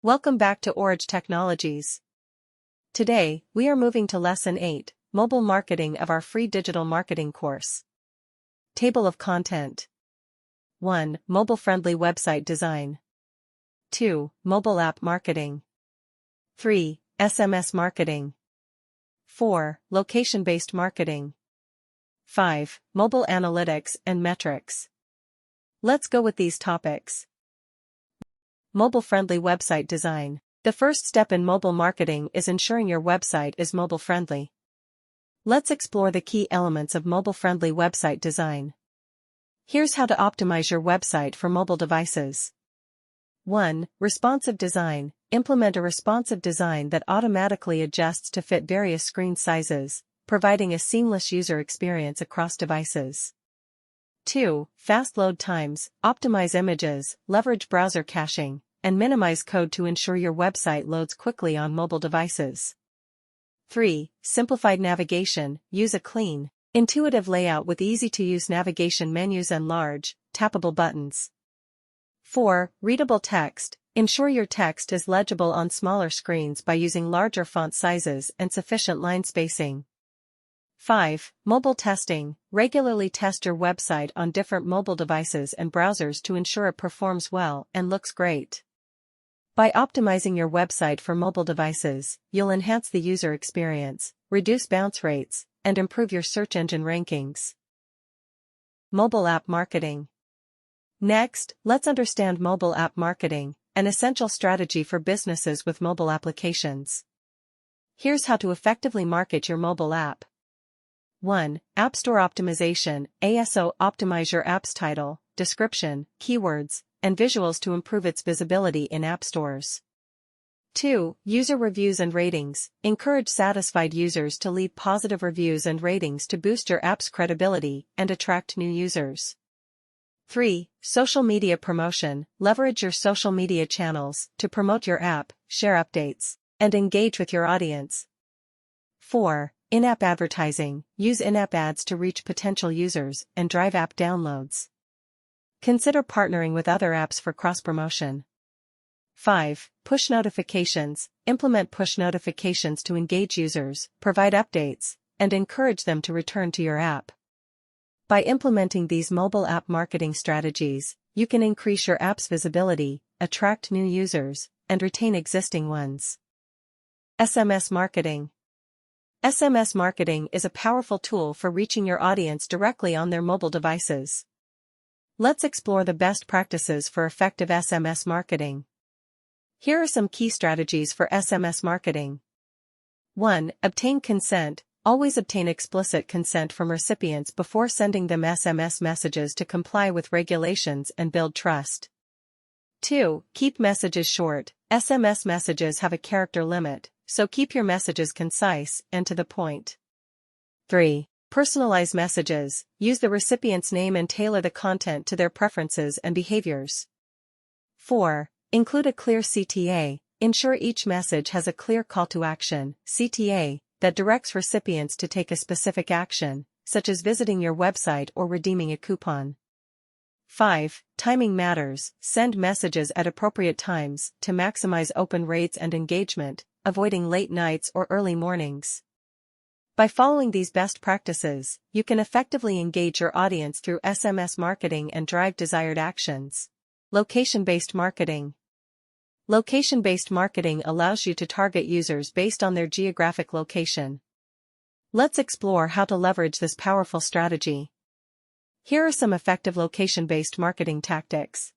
Welcome back to Orage Technologies. Today, we are moving to Lesson 8, Mobile Marketing of our free digital marketing course. Table of Content. 1. Mobile-friendly website design. 2. Mobile app marketing. 3. SMS marketing. 4. Location-based marketing. 5. Mobile analytics and metrics. Let's go with these topics. Mobile-friendly website design. The first step in mobile marketing is ensuring your website is mobile-friendly. Let's explore the key elements of mobile-friendly website design. Here's how to optimize your website for mobile devices. 1. Responsive design. Implement a responsive design that automatically adjusts to fit various screen sizes, providing a seamless user experience across devices. 2. Fast load times. Optimize images, leverage browser caching, and minimize code to ensure your website loads quickly on mobile devices. 3. Simplified navigation. Use a clean, intuitive layout with easy-to-use navigation menus and large, tappable buttons. 4. Readable text. Ensure your text is legible on smaller screens by using larger font sizes and sufficient line spacing. 5. Mobile testing. Regularly test your website on different mobile devices and browsers to ensure it performs well and looks great. By optimizing your website for mobile devices, you'll enhance the user experience, reduce bounce rates, and improve your search engine rankings. Mobile app marketing. Next, let's understand mobile app marketing, an essential strategy for businesses with mobile applications. Here's how to effectively market your mobile app. 1. App Store Optimization. ASO. Optimize your app's title, description, keywords, and visuals to improve its visibility in app stores. 2. User reviews and ratings. Encourage satisfied users to leave positive reviews and ratings to boost your app's credibility and attract new users. 3. Social media promotion. Leverage your social media channels to promote your app, share updates, and engage with your audience. 4. In-app advertising. Use in-app ads to reach potential users and drive app downloads. Consider partnering with other apps for cross-promotion. 5. Push notifications. Implement push notifications to engage users, provide updates, and encourage them to return to your app. By implementing these mobile app marketing strategies, you can increase your app's visibility, attract new users, and retain existing ones. SMS marketing. SMS marketing is a powerful tool for reaching your audience directly on their mobile devices. Let's explore the best practices for effective SMS marketing. Here are some key strategies for SMS marketing. 1. Obtain consent. Always obtain explicit consent from recipients before sending them SMS messages to comply with regulations and build trust. 2. Keep messages short. SMS messages have a character limit, so keep your messages concise and to the point. 3. Personalize messages. Use the recipient's name and tailor the content to their preferences and behaviors. 4. Include a clear CTA. Ensure each message has a clear call to action, CTA, that directs recipients to take a specific action, such as visiting your website or redeeming a coupon. 5. Timing matters. Send messages at appropriate times to maximize open rates and engagement, avoiding late nights or early mornings. By following these best practices, you can effectively engage your audience through SMS marketing and drive desired actions. Location-based marketing. Location-based marketing allows you to target users based on their geographic location. Let's explore how to leverage this powerful strategy. Here are some effective location-based marketing tactics.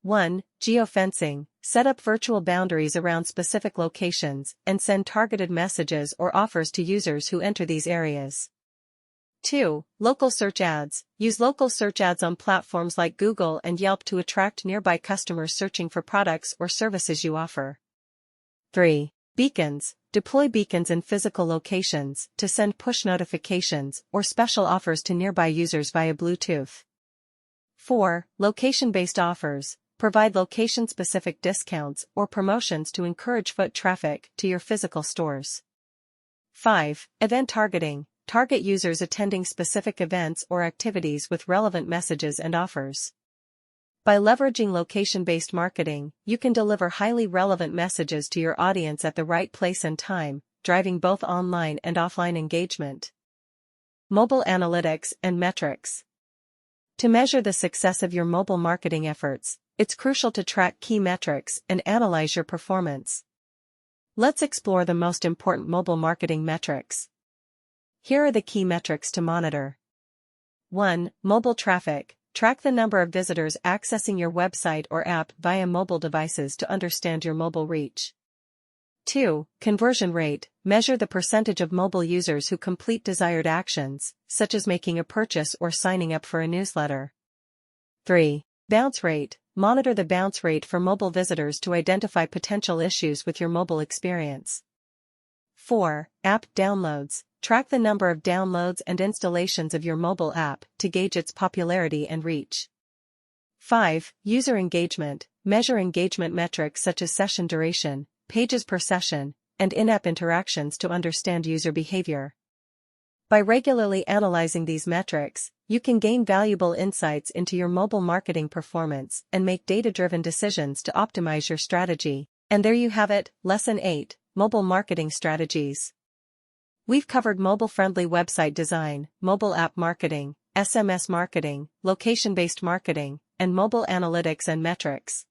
1. Geofencing. Set up virtual boundaries around specific locations and send targeted messages or offers to users who enter these areas. 2. Local search ads. Use local search ads on platforms like Google and Yelp to attract nearby customers searching for products or services you offer. 3. Beacons. Deploy beacons in physical locations to send push notifications or special offers to nearby users via Bluetooth. 4. Location-based offers. Provide location-specific discounts or promotions to encourage foot traffic to your physical stores. 5. Event targeting. Target users attending specific events or activities with relevant messages and offers. By leveraging location-based marketing, you can deliver highly relevant messages to your audience at the right place and time, driving both online and offline engagement. Mobile analytics and metrics. To measure the success of your mobile marketing efforts, it's crucial to track key metrics and analyze your performance. Let's explore the most important mobile marketing metrics. Here are the key metrics to monitor. 1. Mobile traffic. Track the number of visitors accessing your website or app via mobile devices to understand your mobile reach. 2. Conversion rate. Measure the percentage of mobile users who complete desired actions, such as making a purchase or signing up for a newsletter. 3. Bounce rate. Monitor the bounce rate for mobile visitors to identify potential issues with your mobile experience. 4. App downloads. Track the number of downloads and installations of your mobile app to gauge its popularity and reach. 5. User engagement. Measure engagement metrics such as session duration, pages per session, and in-app interactions to understand user behavior. By regularly analyzing these metrics, you can gain valuable insights into your mobile marketing performance and make data-driven decisions to optimize your strategy. And there you have it, Lesson 8, Mobile Marketing Strategies. We've covered mobile-friendly website design, mobile app marketing, SMS marketing, location-based marketing, and mobile analytics and metrics.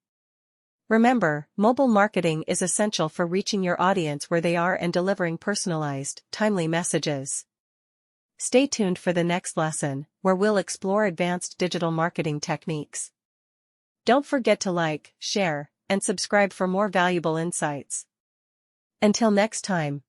Remember, mobile marketing is essential for reaching your audience where they are and delivering personalized, timely messages. Stay tuned for the next lesson, where we'll explore advanced digital marketing techniques. Don't forget to like, share, and subscribe for more valuable insights. Until next time.